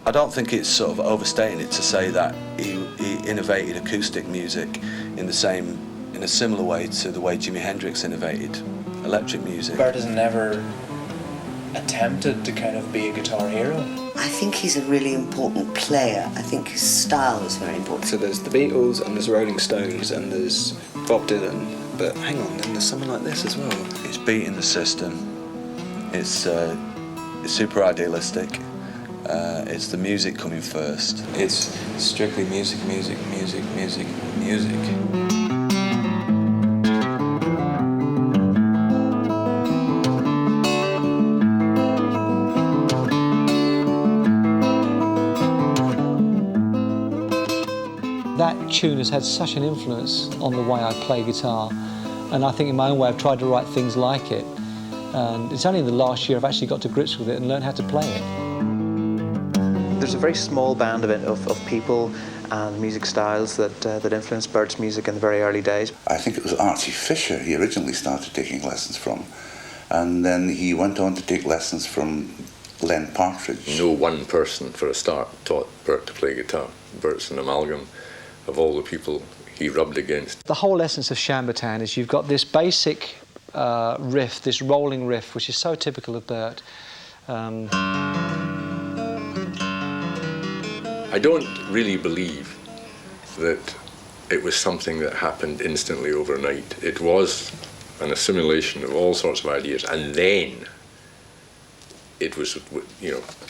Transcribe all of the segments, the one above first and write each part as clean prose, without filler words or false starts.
I don't think it's sort of overstating it to say that he innovated acoustic music in a similar way to the way Jimi Hendrix innovated electric music. Bert has never attempted to kind of be a guitar hero. I think he's a really important player. I think his style is very important. So there's the Beatles and there's Rolling Stones and there's Bob Dylan, but hang on, then there's something like this as well. It's beating the system. It's super idealistic. It's the music coming first. It's strictly music, music, music, music, music. That tune has had such an influence on the way I play guitar, and I think in my own way I've tried to write things like it. And it's only in the last year I've actually got to grips with it and learned how to play it. There's a very small band of people and music styles that influenced Bert's music in the very early days. I think it was Archie Fisher he originally started taking lessons from, and then he went on to take lessons from Len Partridge. No one person, for a start, taught Bert to play guitar. Bert's an amalgam of all the people he rubbed against. The whole essence of Shambertown is you've got this basic riff, this rolling riff, which is so typical of Bert. I don't really believe that it was something that happened instantly overnight. It was an assimilation of all sorts of ideas, and then it was,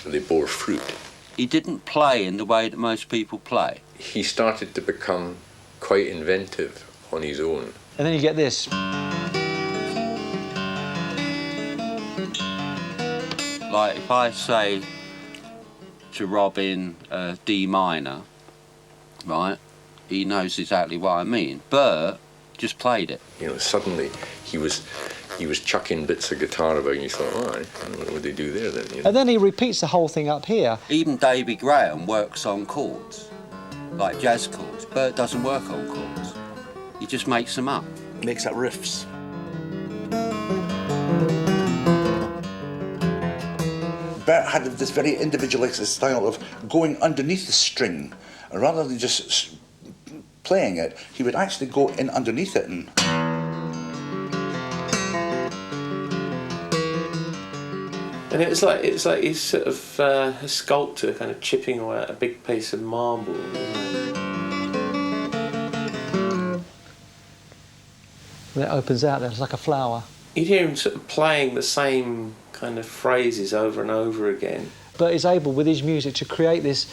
they bore fruit. He didn't play in the way that most people play. He started to become quite inventive on his own. And then you get this. Like if I say to Rob in D minor, right, he knows exactly what I mean. Bert just played it. Suddenly he was chucking bits of guitar about and you thought, oh, what would they do there then? And then he repeats the whole thing up here. Even David Graham works on chords, like jazz chords. Bert doesn't work on chords. He just makes them up. Makes up riffs. Bert had this very individualistic style of going underneath the string, and rather than just playing it, he would actually go in underneath it and... And it's like he's sort of a sculptor kind of chipping away at a big piece of marble. And it opens out there, it's like a flower. You'd hear him sort of playing the same kind of phrases over and over again. But he's able, with his music, to create this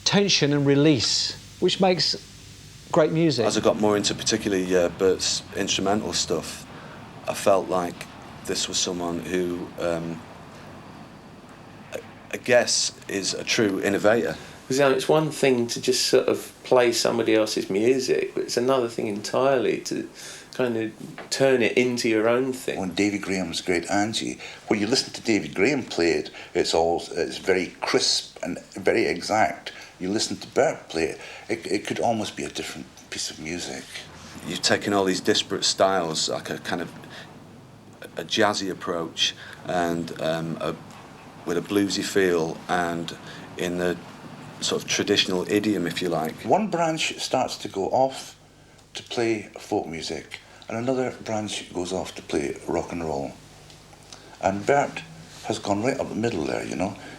tension and release, which makes great music. As I got more into particularly Bert's instrumental stuff, I felt like this was someone who, I guess, is a true innovator. Because it's one thing to just sort of play somebody else's music, but it's another thing entirely to kind of turn it into your own thing. When David Graham's Great Angie, when you listen to David Graham play it, it's very crisp and very exact. You listen to Bert play it, it could almost be a different piece of music. You've taken all these disparate styles, like a kind of a jazzy approach, and with a bluesy feel, and in the sort of traditional idiom, if you like. One branch starts to go off to play folk music, and another branch goes off to play rock and roll. And Bert has gone right up the middle there,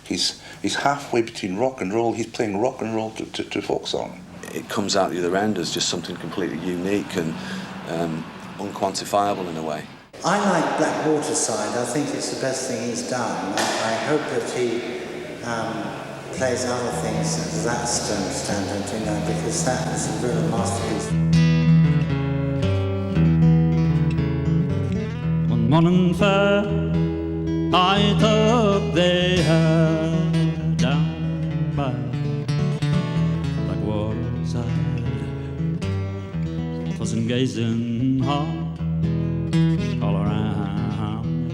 He's halfway between rock and roll. He's playing rock and roll to folk song. It comes out the other end as just something completely unique and unquantifiable in a way. I like Black Waterside. I think it's the best thing he's done. I hope that he plays other things at that standard, because that is a real masterpiece. One morning fair, I took the hair down by Black Waterside. Wasn't gazing hard all around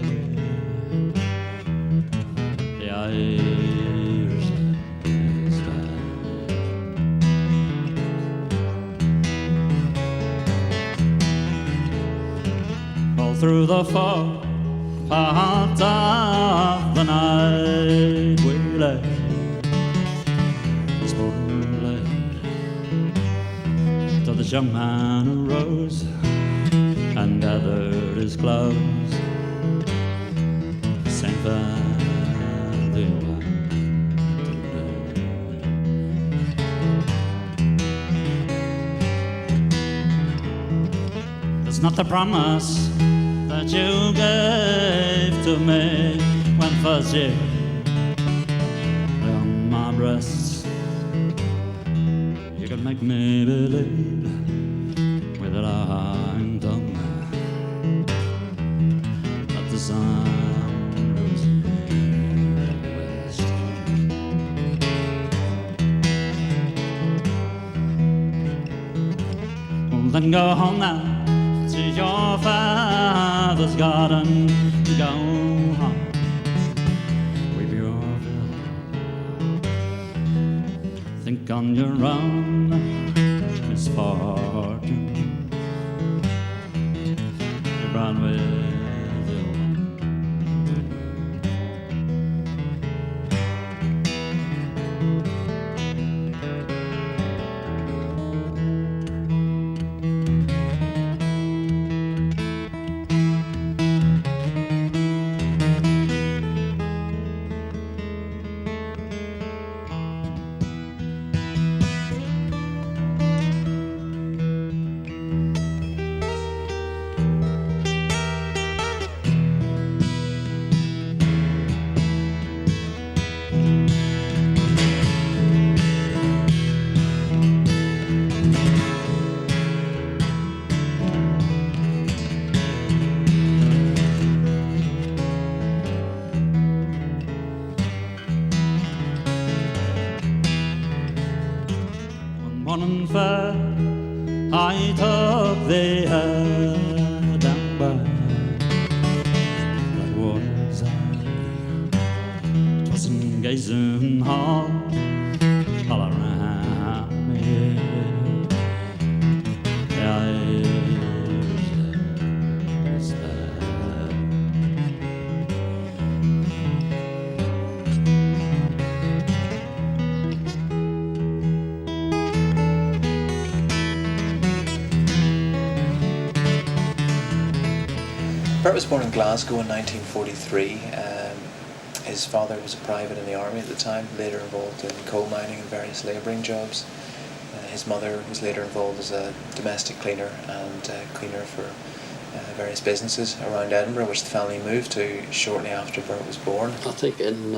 the Irish sky. All through the fog part of the night we lay this young man arose and gathered his clothes, sang farewell. It's not the promise that you gave to me when first you lay on my breast. You can make me believe with a lying tongue that the sun goes west. Well, then go home now to your father's garden, go home, weep your fill, think on your own misfortune, you're brown with ill. Morning fair, I took the Edinburgh. That was I, 'twas in gazing hall all around me. The Irish there. Bert was born in Glasgow in 1943. His father was a private in the army at the time, later involved in coal mining and various labouring jobs. His mother was later involved as a domestic cleaner and cleaner for various businesses around Edinburgh, which the family moved to shortly after Bert was born. I think in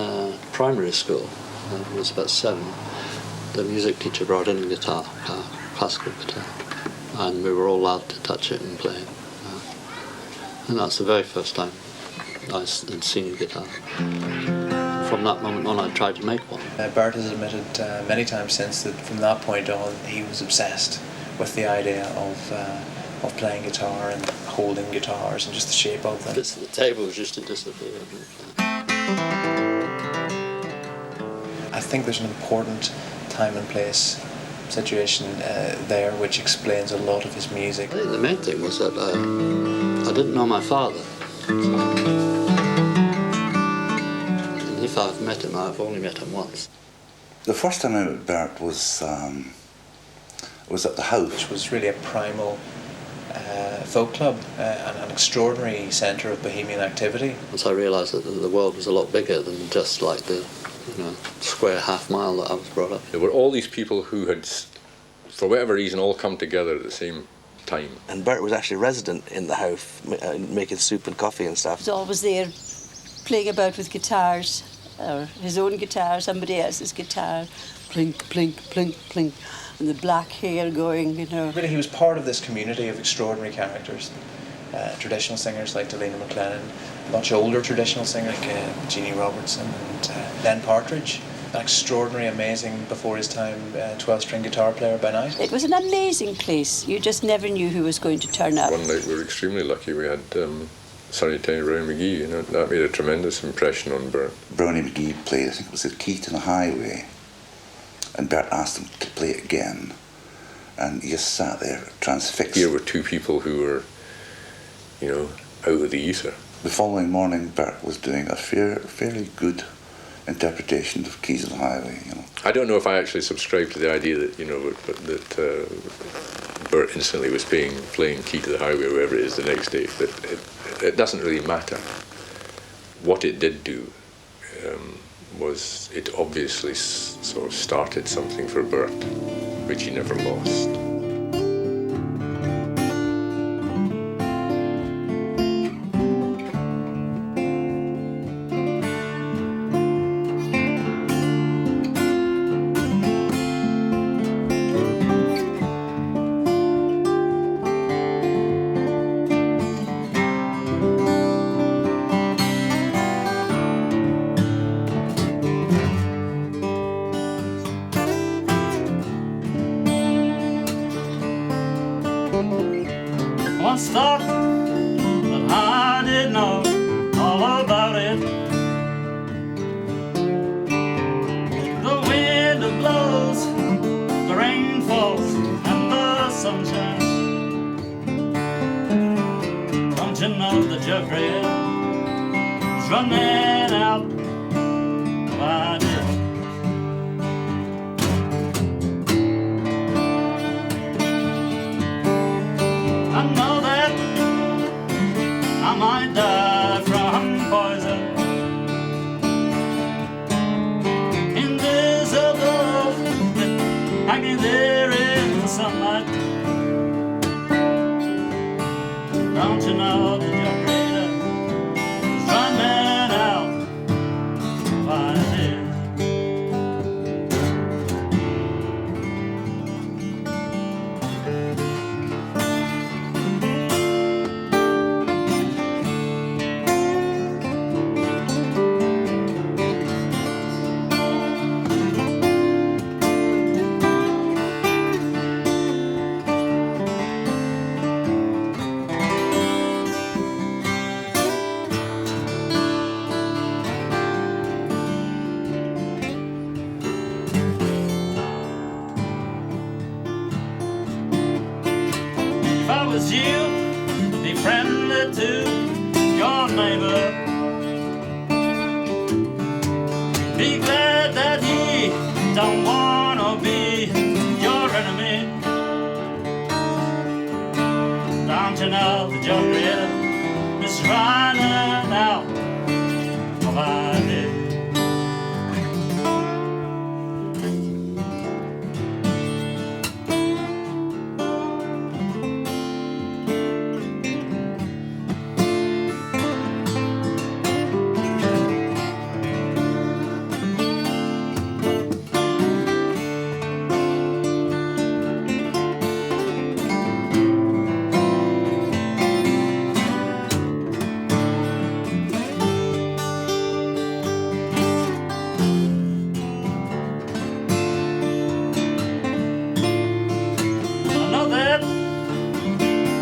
primary school, when I was about 7, the music teacher brought in a guitar, classical guitar, and we were all allowed to touch it and play it. And that's the very first time I had seen a guitar. From that moment on, I tried to make one. Bert has admitted many times since that from that point on, he was obsessed with the idea of playing guitar and holding guitars and just the shape of them. Bits of the table just to disappear. I think there's an important time and place situation there which explains a lot of his music. I think the main thing was that I didn't know my father. And if I've met him, I've only met him once. The first time I met Bert was at the house. Which was really a primal folk club and an extraordinary centre of bohemian activity. Once I realised that the world was a lot bigger than just like the square half mile that I was brought up. There were all these people who had, for whatever reason, all come together at the same time. And Bert was actually resident in the house, making soup and coffee and stuff. He was always there playing about with guitars, or his own guitar, somebody else's guitar, plink, plink, plink, plink, and the black hair going, Really, he was part of this community of extraordinary characters. Traditional singers like Delena McLennan, much older traditional singers like Jeannie Robertson and Len Partridge. An extraordinary, amazing, before his time 12-string guitar player by night. It was an amazing place. You just never knew who was going to turn up. One night we were extremely lucky. We had Sunny Tiny Brownie McGee. That made a tremendous impression on Bert. Brownie McGee played, I think it was the Key to the Highway, and Bert asked him to play it again, and he just sat there transfixed. Here were two people who were, out of the ether. The following morning, Bert was doing a fairly good interpretation of Keys of the Highway. I don't know if I actually subscribe to the idea that Bert instantly was playing Key to the Highway or wherever it is the next day. But it doesn't really matter. What it did do was it obviously sort of started something for Bert, which he never lost. Once thought that I did know all about it. The wind blows, the rain falls, and the sun shines. Don't you know the jug rail is running out of ideas? I know that I might die from poison, invisible, hanging there in the sunlight. Don't you know the generator is running out of ideas? If I was you, be friendly to your neighbor. Be glad that he don't wanna be your enemy. Don't you know the generator is running out of ideas?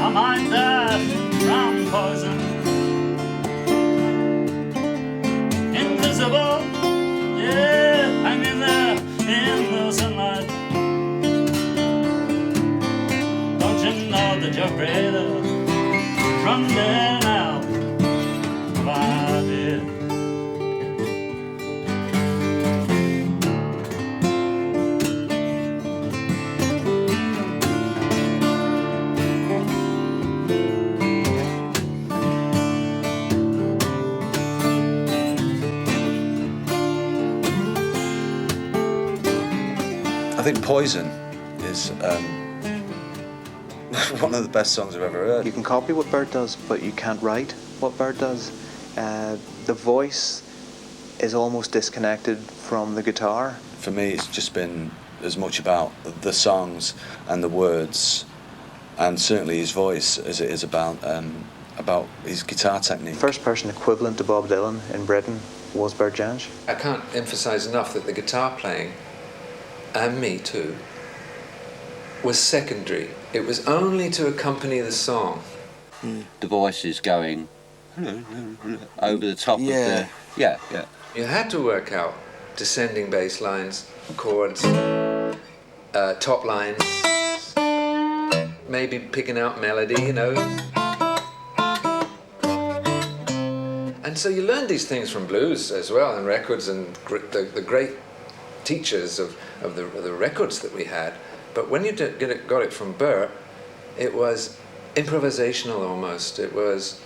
I might die from poison, invisible, yeah, hanging there in the sunlight. Don't you know the generator running out of ideas? I think Poison is one of the best songs I've ever heard. You can copy what Bert does, but you can't write what Bert does. The voice is almost disconnected from the guitar. For me, it's just been as much about the songs and the words, and certainly his voice, as it is about his guitar technique. First person equivalent to Bob Dylan in Britain was Bert Jansch. I can't emphasize enough that the guitar playing, and me too, was secondary. It was only to accompany the song. The voice is going over the top of the... Yeah. You had to work out descending bass lines, chords, top lines, maybe picking out melody, you know. And so you learned these things from blues as well, and records, and the great teachers of the records that we had. But when you got it from Bert, It was improvisational almost. It was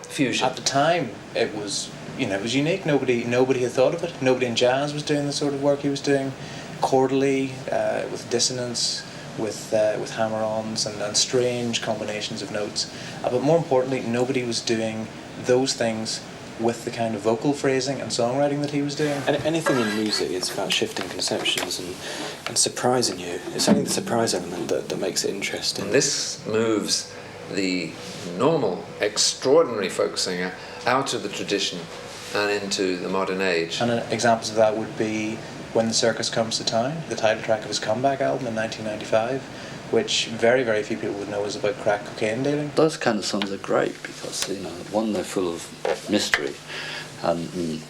fusion. At the time, it was, you know, it was unique. Nobody had thought of it. Nobody in jazz was doing the sort of work he was doing, chordally, with dissonance, with hammer-ons and strange combinations of notes. But more importantly, nobody was doing those things with the kind of vocal phrasing and songwriting that he was doing. And anything in music is about shifting conceptions and surprising you. It's only the surprise element that makes it interesting. And this moves the normal, extraordinary folk singer out of the tradition and into the modern age. And examples of that would be When the Circus Comes to Town, the title track of his comeback album in 1995, which very, very few people would know is about crack cocaine dealing. Those kind of songs are great because, you know, one, they're full of mystery, and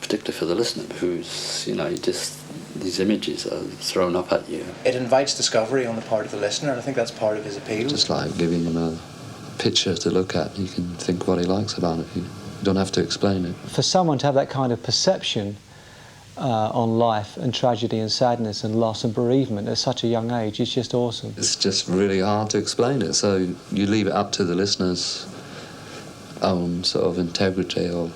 particularly for the listener who's, you know, just these images are thrown up at you. It invites discovery on the part of the listener, and I think that's part of his appeal. Just like giving him a picture to look at, you can think what he likes about it. You don't have to explain it. For someone to have that kind of perception on life and tragedy and sadness and loss and bereavement at such a young age is just awesome. It's just really hard to explain it, so you leave it up to the listener's own sort of integrity or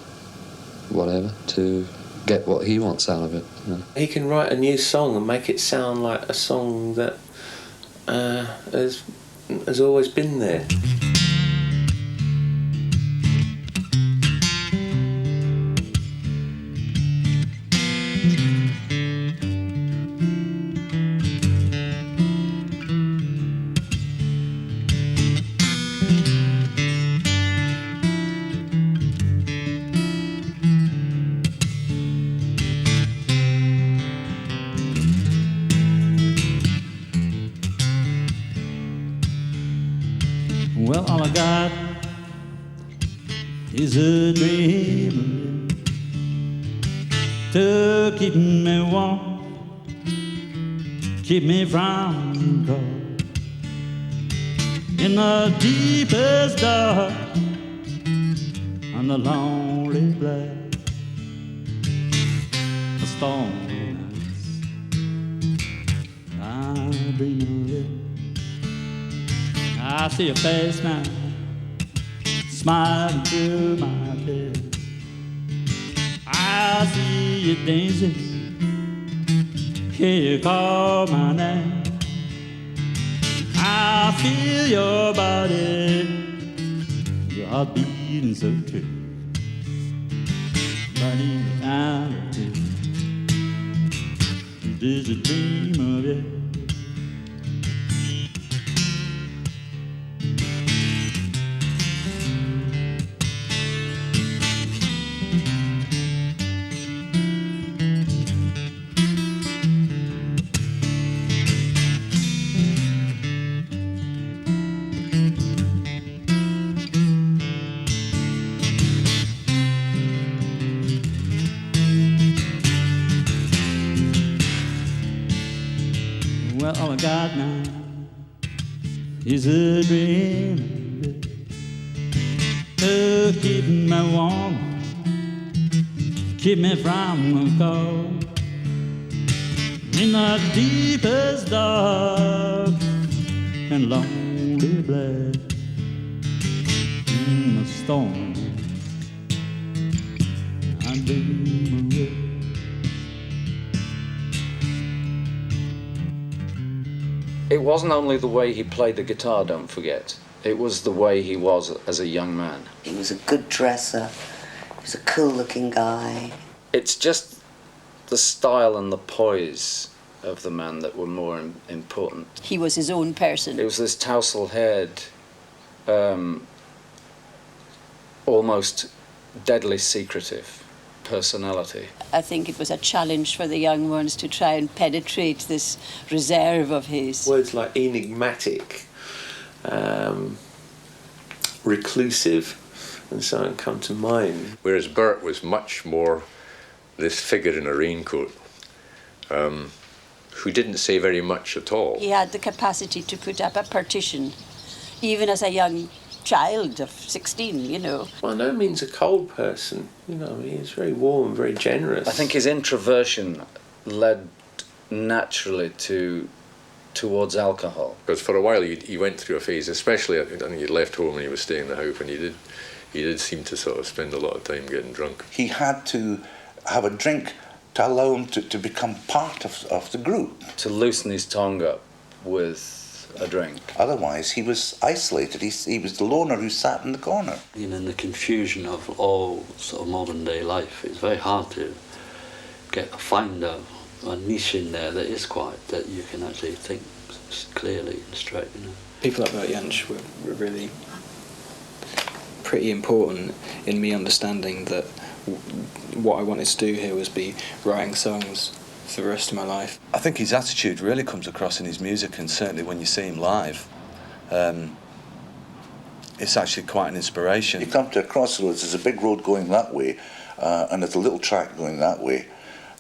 whatever to get what he wants out of it. You know? He can write a new song and make it sound like a song that has always been there. Well, all I got is a dream to keep me warm, keep me from cold in the deepest dark on the lonely place, the stormy nights. I dream of it. I see your face now, smiling through my tears. I see you dancing, hear you call my name. I feel your body, your heart beating so true. But in reality, there's a dream of it. Well, all I got now is a dream to keep me warm, keep me from the cold in the deepest dark and lonely place in the storm. I dream of it. It wasn't only the way he played the guitar, don't forget. It was the way he was as a young man. He was a good dresser. He was a cool-looking guy. It's just the style and the poise of the man that were more important. He was his own person. It was this tousle-haired, almost deadly secretive personality. I think it was a challenge for the young ones to try and penetrate this reserve of his. Words like enigmatic, reclusive, and so on come to mind. Whereas Bert was much more this figure in a raincoat, who didn't say very much at all. He had the capacity to put up a partition, even as a young child of 16, you know. By no means a cold person, you know, he was very warm, very generous. I think his introversion led naturally to towards alcohol. Because for a while he went through a phase, especially I think he'd left home and he was staying in the house, and he did seem to sort of spend a lot of time getting drunk. He had to have a drink to allow him to become part of the group. To loosen his tongue up with a drink. Otherwise he was isolated. He was the loner who sat in the corner. You know, in the confusion of all sort of modern day life, it's very hard to find a niche in there that is quiet, that you can actually think clearly and straight. You know. People like Bert Jansch were really pretty important in me understanding that what I wanted to do here was be writing songs for the rest of my life. I think his attitude really comes across in his music, and certainly when you see him live, it's actually quite an inspiration. You come to a crossroads, there's a big road going that way, and there's a little track going that way.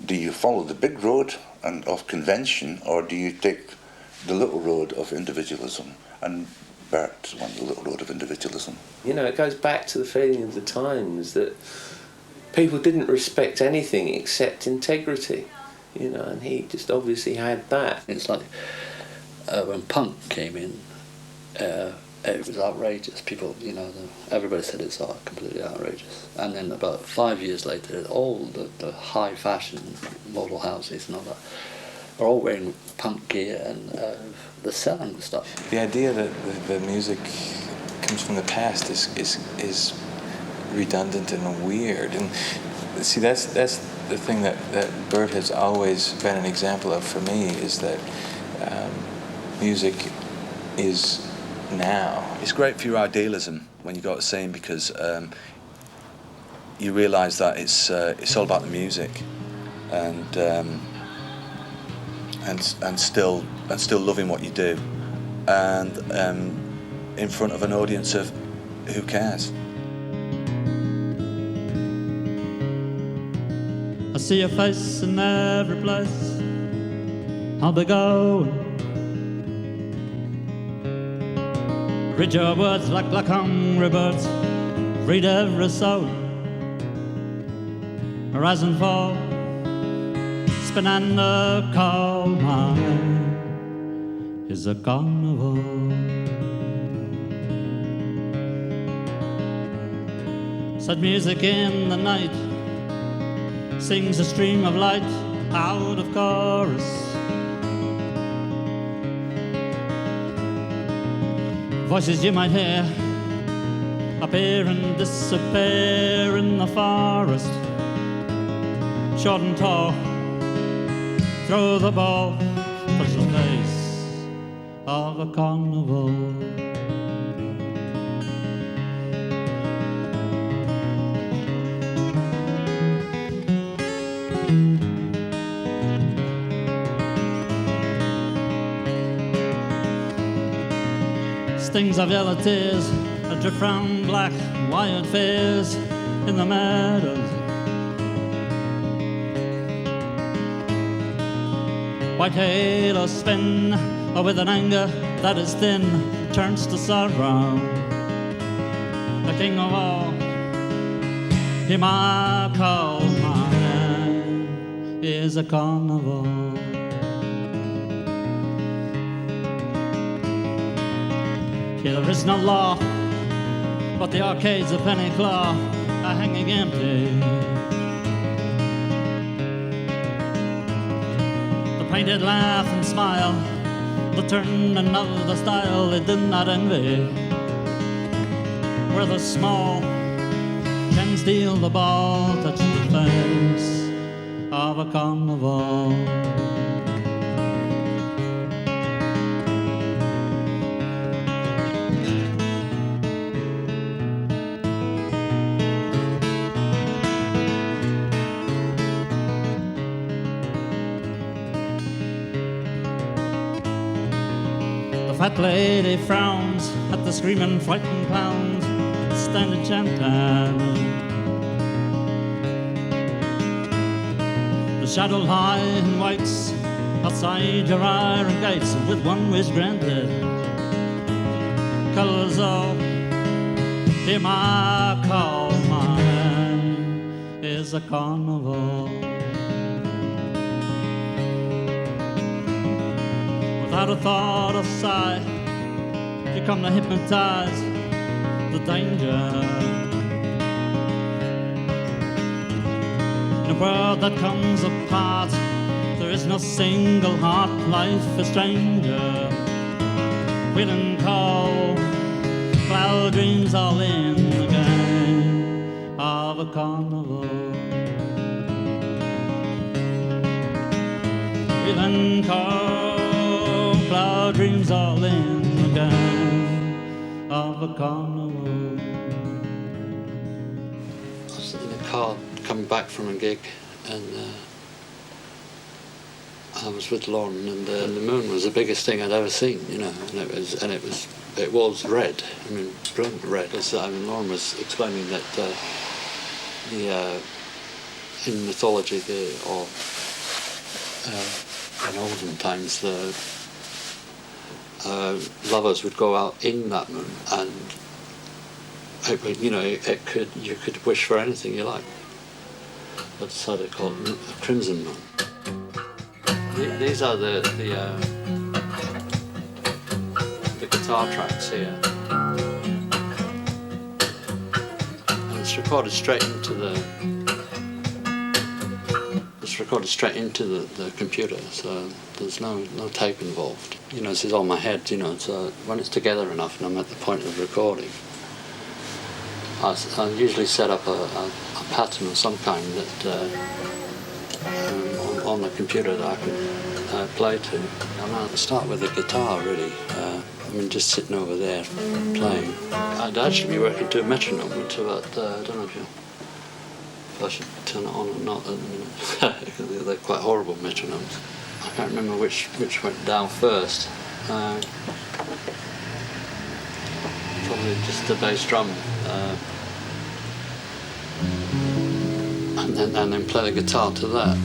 Do you follow the big road and of convention, or do you take the little road of individualism? And Bert went the little road of individualism. You know, it goes back to the feeling of the times that people didn't respect anything except integrity. You know, and he just obviously had that. It's like when punk came in, it was outrageous. People, you know, everybody said it's completely outrageous. And then about 5 years later, all the high fashion model houses and all that are all wearing punk gear, and they're selling stuff. The idea that the music comes from the past is redundant and weird. And see, that's the thing that Bert has always been an example of for me, is that music is now. It's great for your idealism when you go to see him, because you realise that it's all about the music, and still loving what you do, and in front of an audience of who cares. I see your face in every place I'll be going. Read your words like hungry birds, read every soul. Rise and fall, spin and a call. Mine is a carnival. Sad music in the night sings a stream of light out of chorus. Voices you might hear appear and disappear in the forest. Short and tall, throw the ball, touch the face of a carnival. Stings of yellow tears drift from black wired fears in the meadows. White halos spin with an anger that is thin, turns to sorrow. The king of all, hear my call, mine is a carnival. There is no law, but the arcades of Penny Claw are hanging empty. The painted laugh and smile, the turn and of the style they did not envy. Where the small can steal the ball, touch the face of a carnival. Fat lady frowns at the screaming, frightened clowns stand enchanted. The shadow lie in whites outside your iron gates, with one wish granted. Colours all, hear my call, mine is a carnival. Out of thought or sight, you come to hypnotize the danger. In a world that comes apart, there is no single heart, life a stranger. Wheel and call, cloud dreams all in the game of a carnival. Wheel and call, cloud dreams all in the game of a carnival. I was in a car coming back from a gig, and I was with Lauren, and the moon was the biggest thing I'd ever seen, you know, and it was red. I mean, brilliant red. Lauren was explaining that in mythology, in olden times, the lovers would go out in that moon, and you could wish for anything you like. That's how they call it, a crimson moon. These are the guitar tracks here, and it's recorded straight into the computer, so there's no tape involved. You know, this is all my head. You know, so when it's together enough and I'm at the point of recording, I usually set up a pattern of some kind that on the computer that I can play to. I'm going to start with the guitar, really. Just sitting over there playing. I'd actually be working to a metronome until about, I don't know if I should turn it on or not at the minute. They're quite horrible metronomes. I can't remember which went down first. Probably just the bass drum. And then play the guitar to that.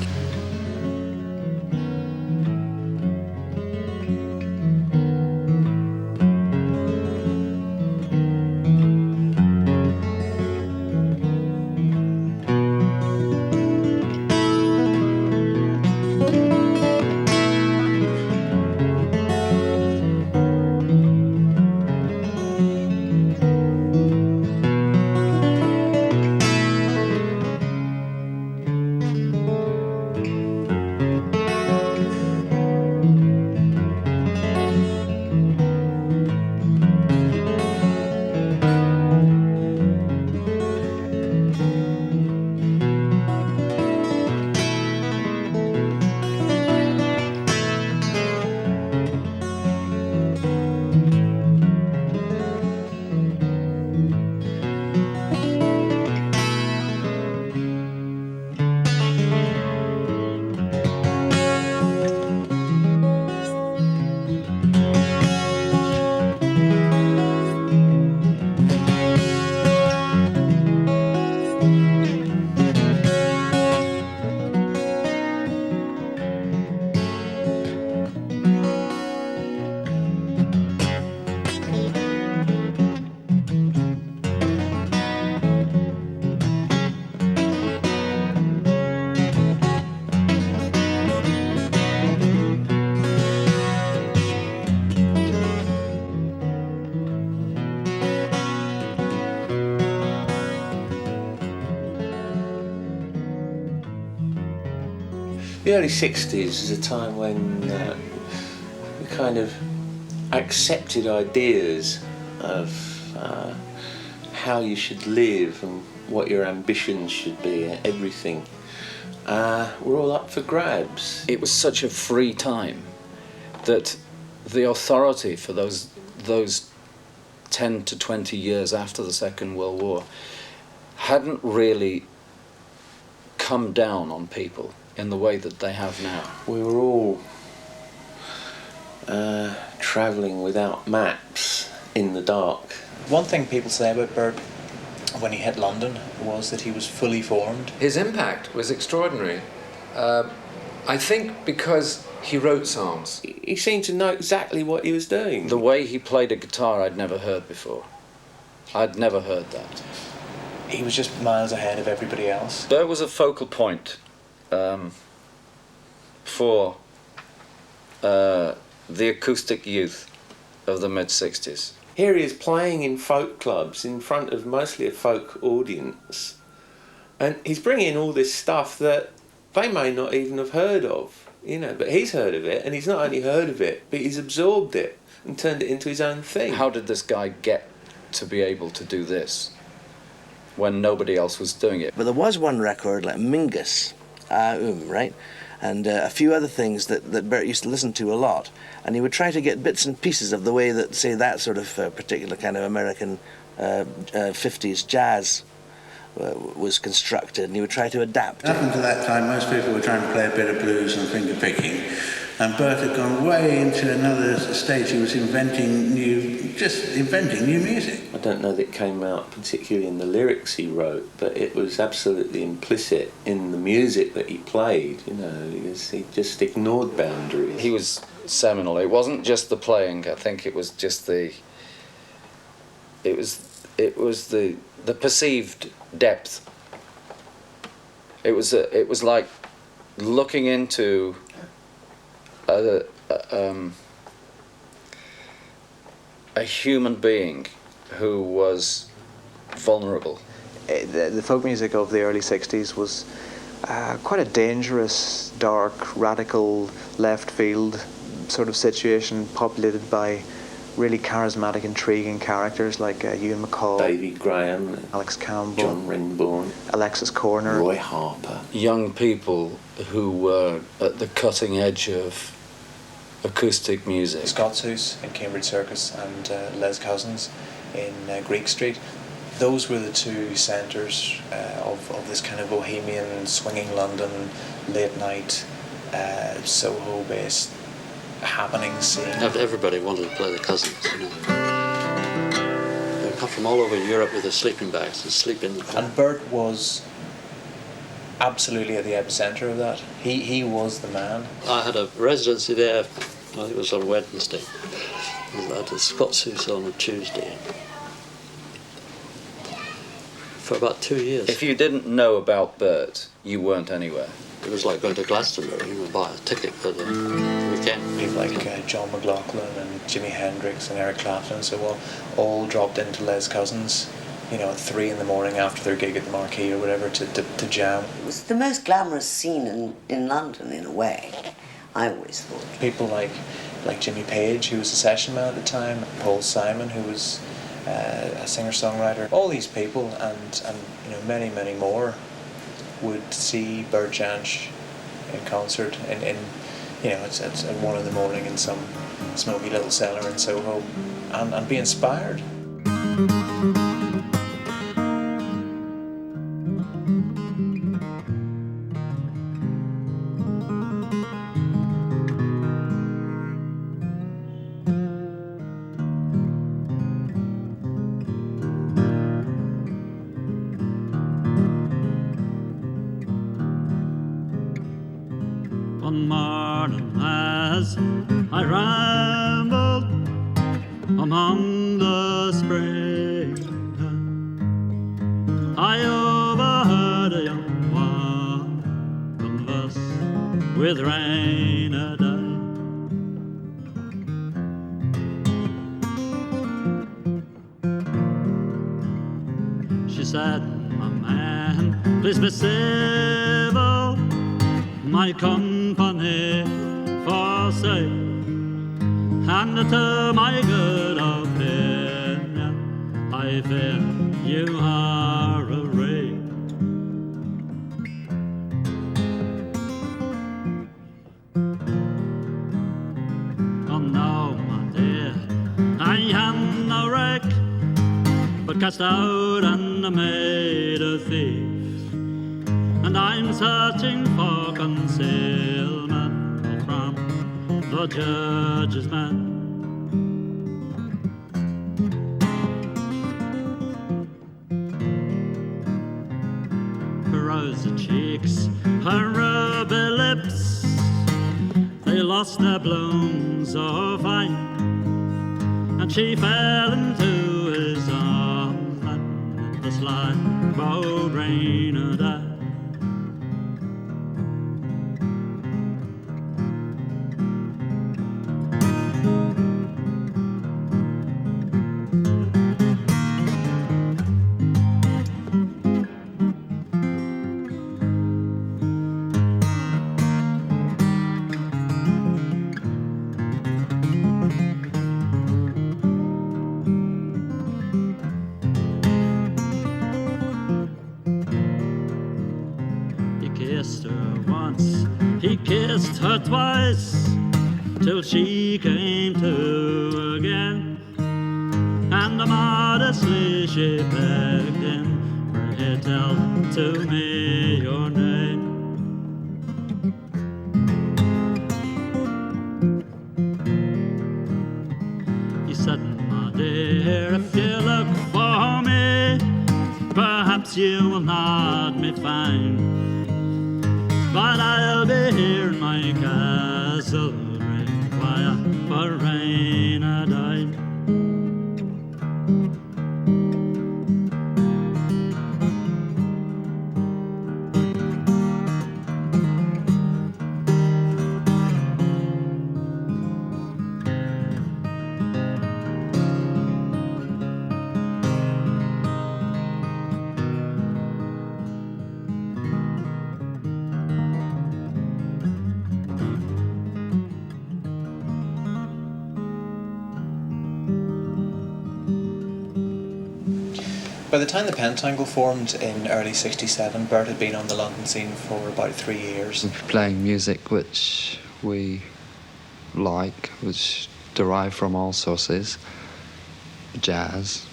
The early 60s is a time when we kind of accepted ideas of how you should live and what your ambitions should be, everything. Were all up for grabs. It was such a free time that the authority for those 10 to 20 years after the Second World War hadn't really come down on people in the way that they have now. We were all travelling without maps in the dark. One thing people say about Bert when he hit London was that he was fully formed. His impact was extraordinary. I think because he wrote songs. He seemed to know exactly what he was doing. The way he played a guitar I'd never heard before. I'd never heard that. He was just miles ahead of everybody else. There was a focal point for the acoustic youth of the mid-60s. Here he is playing in folk clubs in front of mostly a folk audience, and he's bringing all this stuff that they may not even have heard of, you know, but he's heard of it, and he's not only heard of it, but he's absorbed it and turned it into his own thing. How did this guy get to be able to do this when nobody else was doing it? But there was one record, like Mingus, right? And a few other things that Bert used to listen to a lot. And he would try to get bits and pieces of the way that, say, that sort of particular kind of American 50s jazz was constructed, and he would try to adapt. Up until that time, most people were trying to play a bit of blues and finger picking. And Bert had gone way into another stage. He was inventing new music. I don't know that it came out particularly in the lyrics he wrote, but it was absolutely implicit in the music that he played. You know, he just ignored boundaries. He was seminal. It wasn't just the playing. I think it was just the perceived depth. It was like looking into a human being who was vulnerable. The folk music of the early 60s was quite a dangerous, dark, radical, left field sort of situation, populated by really charismatic, intriguing characters like Ewan MacColl, Davy Graham, Alex Campbell, John Ringborn, Alexis Corner, Roy Harper. Young people who were at the cutting edge of acoustic music. Scott's House in Cambridge Circus and Les Cousins in Greek Street. Those were the two centres of this kind of bohemian, swinging London, late night, Soho-based happening scene. Everybody wanted to play the Cousins, you know. They come from all over Europe with their sleeping bags and sleep in. And Bert was absolutely at the epicentre of that. He was the man. I had a residency there, I think it was on Wednesday. I had a Scott's House on a Tuesday. For about 2 years. If you didn't know about Bert, you weren't anywhere. It was like going to Glastonbury. You would buy a ticket for the weekend. People like John McLaughlin and Jimi Hendrix and Eric Clapton and so on all dropped into Les Cousins, you know, at 3 in the morning after their gig at the Marquee or whatever to jam. It was the most glamorous scene in London, in a way, I always thought. People like Jimmy Page, who was a session man at the time, Paul Simon, who was a singer-songwriter. All these people and you know, many, many more would see Bert Jansch in concert in you know, it's at 1 in the morning in some smoky little cellar in Soho and be inspired. One morning as I rambled among the spring, I overheard a young one converse with rain a day. She said, "My man, please be civil, my company forsake, and to my good opinion, I fear you are a rake." Oh no, my dear, I am no wreck, but cast out and made a thief. And I'm searching for concealment from the judge's man. Her rosy cheeks, her ruby lips, they lost their bloom so fine, and she fell into his arms, and the sly bold rain died. her once, he kissed her twice, till she came to again. And modestly she begged him, pray tell to me your name. He said, my dear, if you look for me, perhaps you will not me find, but I'll be here in my castle, require for rain a dime. By the time the Pentangle formed in early '67, Bert had been on the London scene for about 3 years. Playing music which we like, which derive from all sources, jazz,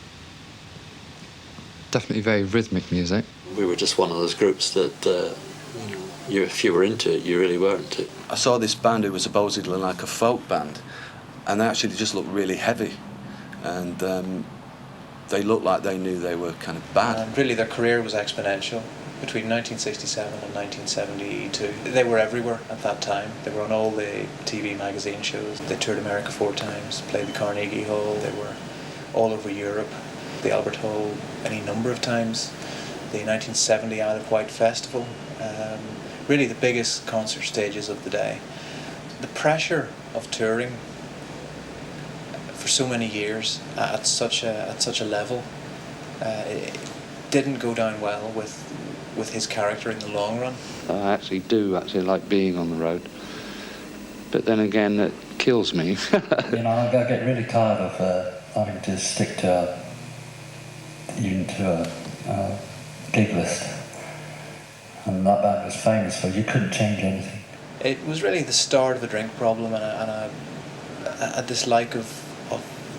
definitely very rhythmic music. We were just one of those groups that if you were into it, you really were into it. I saw this band who was supposedly like a folk band, and they actually just looked really heavy, and they looked like they knew they were kind of bad. And really their career was exponential. Between 1967 and 1972, they were everywhere at that time. They were on all the TV magazine shows. They toured America 4 times, played the Carnegie Hall. They were all over Europe, the Albert Hall any number of times. The 1970 Isle of Wight Festival, really the biggest concert stages of the day. The pressure of touring for so many years at such a level, it didn't go down well with his character in the long run. I actually like being on the road, but then again it kills me. I get really tired of having to stick to a gig list, and that band was famous for you couldn't change anything. It was really the start of a drink problem and a dislike of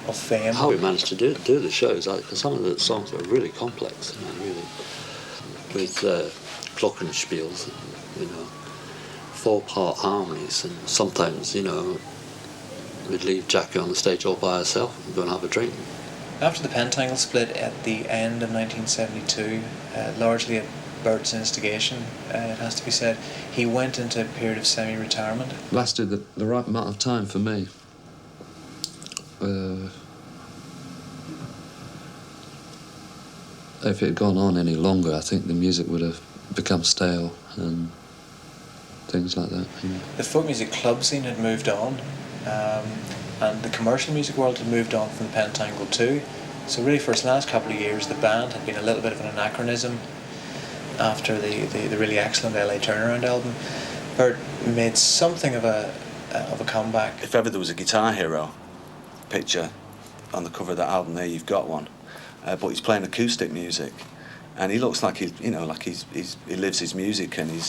fame. How we managed to do the shows, some of the songs were really complex, really, with glockenspiels, 4-part harmonies, and sometimes, we'd leave Jackie on the stage all by herself and go and have a drink. After the Pentangle split at the end of 1972, largely at Bert's instigation, it has to be said, he went into a period of semi-retirement. Lasted the right amount of time for me. If it had gone on any longer, I think the music would have become stale and things like that. The folk music club scene had moved on, and the commercial music world had moved on from the Pentangle too. So really for its last couple of years, the band had been a little bit of an anachronism after the really excellent LA Turnaround album. Bert made something of a comeback. If ever there was a Guitar Hero picture on the cover of that album, there you've got one. But he's playing acoustic music, and he looks like he lives his music and he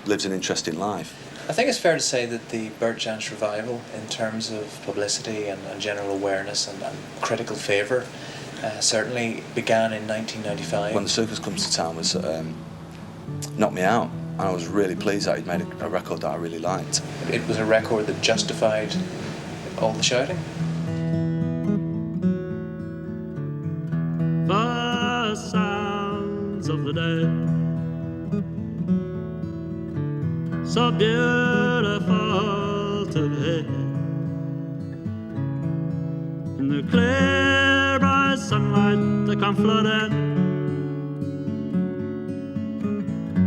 lives an interesting life. I think it's fair to say that the Bert Jansch revival, in terms of publicity and general awareness and critical favour, certainly began in 1995. When the Circus Comes to Town was knocked me out, and I was really pleased that he'd made a record that I really liked. It was a record that justified all the shouting. The sounds of the day, so beautiful to hear, in the clear bright sunlight that come flooding,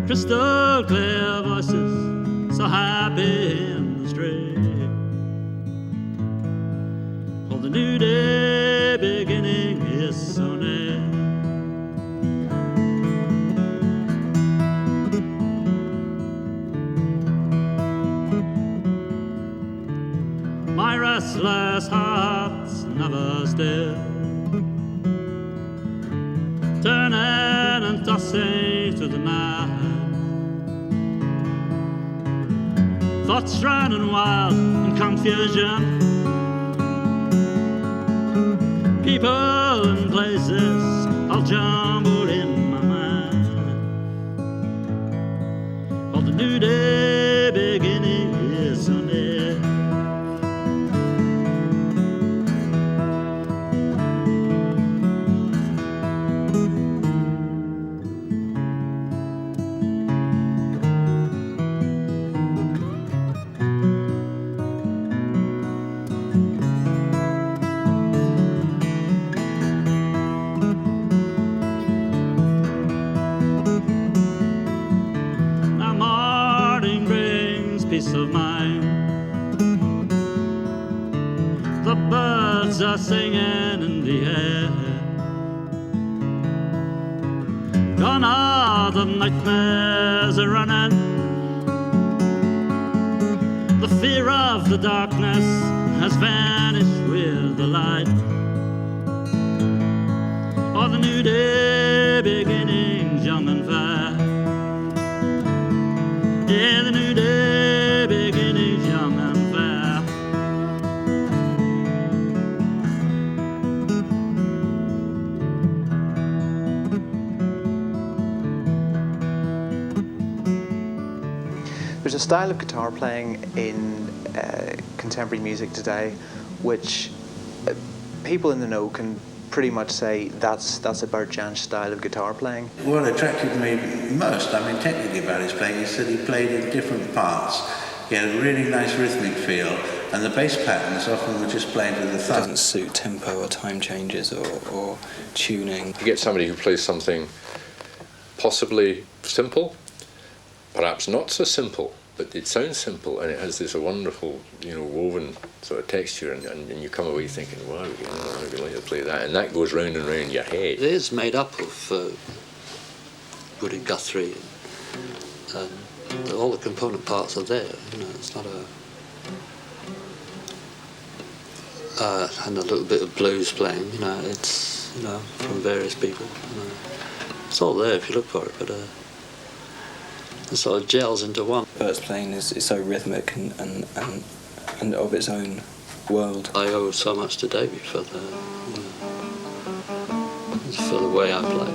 crystal clear voices so happy in the street. Oh, the new day beginning is so near. My restless heart's never still, turning and tossing through the night. thoughts running wild in confusion. People and places all jumbled in my mind. All the new day beginning is so near. Peace of mind. The birds are singing in the air. Gone are the nightmares are running. The fear of the darkness has vanished with the light. All the new day beginnings young and fair. Yeah, the new day beginnings young and fair. There's a style of guitar playing in contemporary music today which people in the know can pretty much say that's a Bert Jansch style of guitar playing. What attracted me most, I mean technically about his playing, is that he played in different parts. He had a really nice rhythmic feel, and the bass patterns often were just played with the thumb. It doesn't suit tempo or time changes or tuning. You get somebody who plays something possibly simple, perhaps not so simple, but it sounds simple and it has this wonderful, woven sort of texture, and you come away thinking, wow, I'd like to play that, and that goes round and round your head. It is made up of wood and guthrie, and all the component parts are there. It's not and a little bit of blues playing. It's from various people. It's all there if you look for it, but. It sort of gels into one. Bert's playing is so rhythmic and of its own world. I owe so much to Davey for the way I play.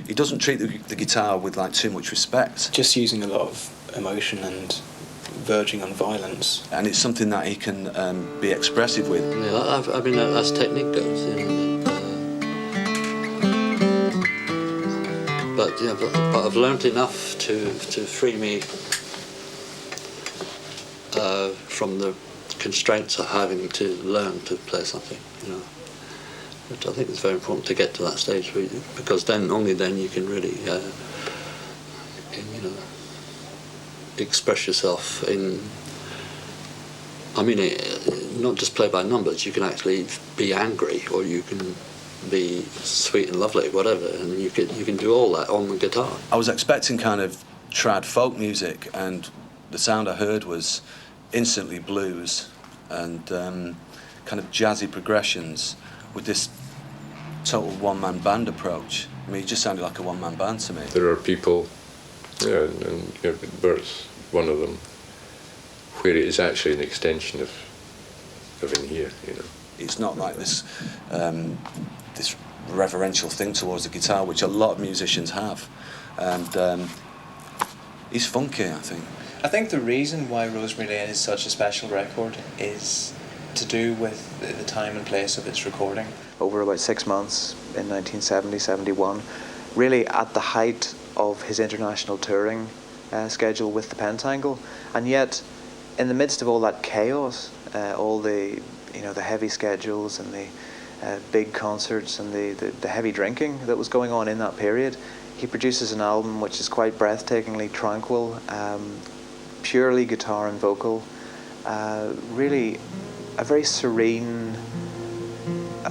He doesn't treat the guitar with too much respect. Just using a lot of emotion and verging on violence. And it's something that he can be expressive with. Yeah, I mean, as technique goes, but I've learnt enough to free me from the constraints of having to learn to play something, Which I think is very important to get to that stage, because only then you can really, express yourself in. I mean, not just play by numbers. You can actually be angry, or you can be sweet and lovely, whatever, and you can do all that on the guitar. I was expecting kind of trad folk music, and the sound I heard was instantly blues and kind of jazzy progressions with this total one-man band approach. I mean, it just sounded like a one-man band to me. There are people, and Bert's one of them, where it is actually an extension of in here, It's not like this this reverential thing towards the guitar, which a lot of musicians have, and he's funky, I think. I think the reason why Rosemary Lane is such a special record is to do with the time and place of its recording. Over about 6 months in 1970-71, really at the height of his international touring schedule with the Pentangle, and yet in the midst of all that chaos, all the the heavy schedules and the big concerts and the heavy drinking that was going on in that period, he produces an album which is quite breathtakingly tranquil, purely guitar and vocal, really a very serene,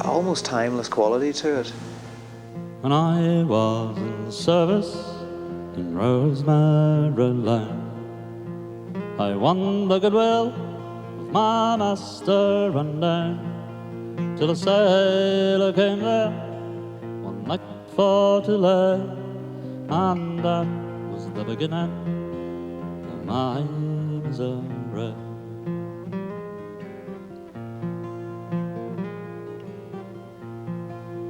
almost timeless quality to it. when I was in service in Rosemary Lane. I won the goodwill of my master and dame, till a sailor came there one night for to lay, and that was the beginning of my misery.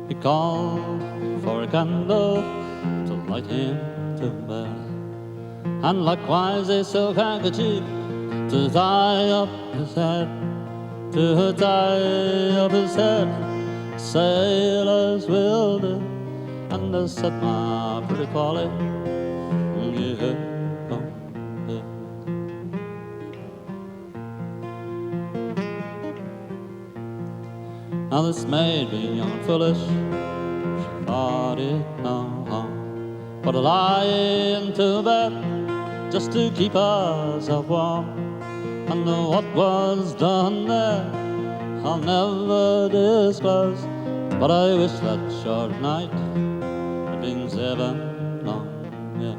He called for a candle to light him to bed, and likewise a silk handkerchief to tie up his head, to tie up his head. Sailors will do, and they said, my pretty Polly, yeah, oh, yeah. Now this made me young and foolish, she thought it no harm, but to lie into bed just to keep herself warm. And what was done there I'll never disclose, but I wish that short night had been 7 long years.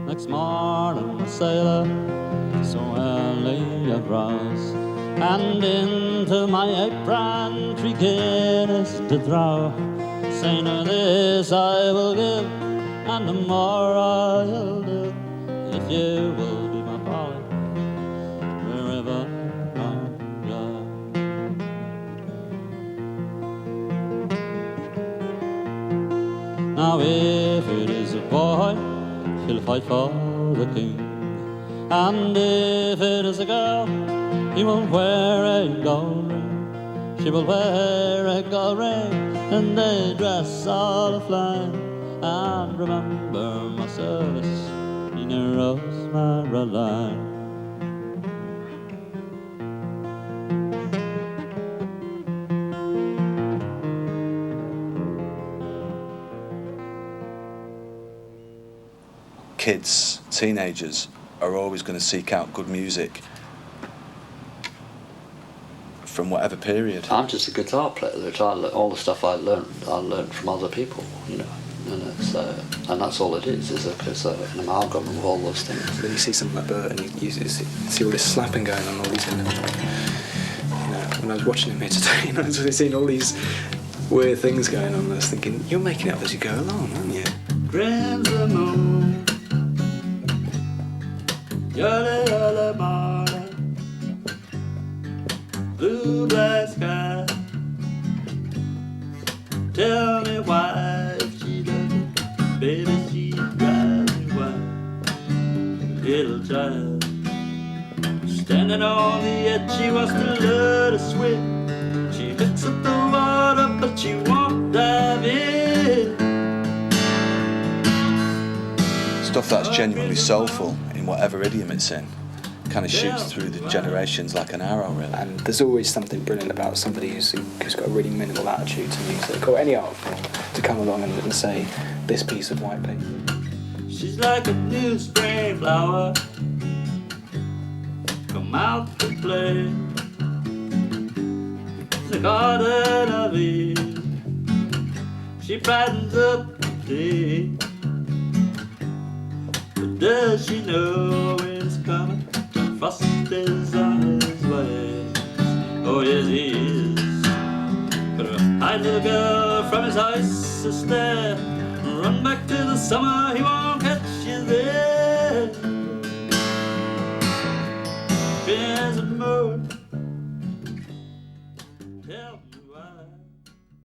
Next morning the sailor so early arose, and into my apron 3 guineas to throw, saying, this I will give, and the more I'll do, if you will be my Polly, wherever I go. Now if it is a boy, he'll fight for the king, and if it is a girl, he will wear a gold ring. She will wear a gold ring, and they dress all aflame, and remember my service in a Rosemary Lane. Kids, teenagers are always going to seek out good music from whatever period. I'm just a guitar player, which all the stuff I learned from other people, you know, and that's all it is an amalgam of all those things. Then you see something like Bert and you see all this slapping going on, all these, you know, when I was watching him here today, I was seeing all these weird things going on, I was thinking, you're making it up as you go along, aren't you? Crimson moon, early, early morning, blue black sky. Tell me why if she doesn't, baby, she drives me wild. Little child, standing on the edge, she wants to let us swim. She looks at the water, but she won't dive in. Stuff that's genuinely soulful in whatever idiom it's in kind of shoots through the generations like an arrow, really. And there's always something brilliant about somebody who's got a really minimal attitude to music or any art form to come along and say, this piece of white paper. She's like a new spring flower, come out to play in the garden of Eve. She brightens up the day. Does she know it's coming? Frost is on his way. Oh yes he is. But hide little girl from his ice to stare. Run back to the summer he won't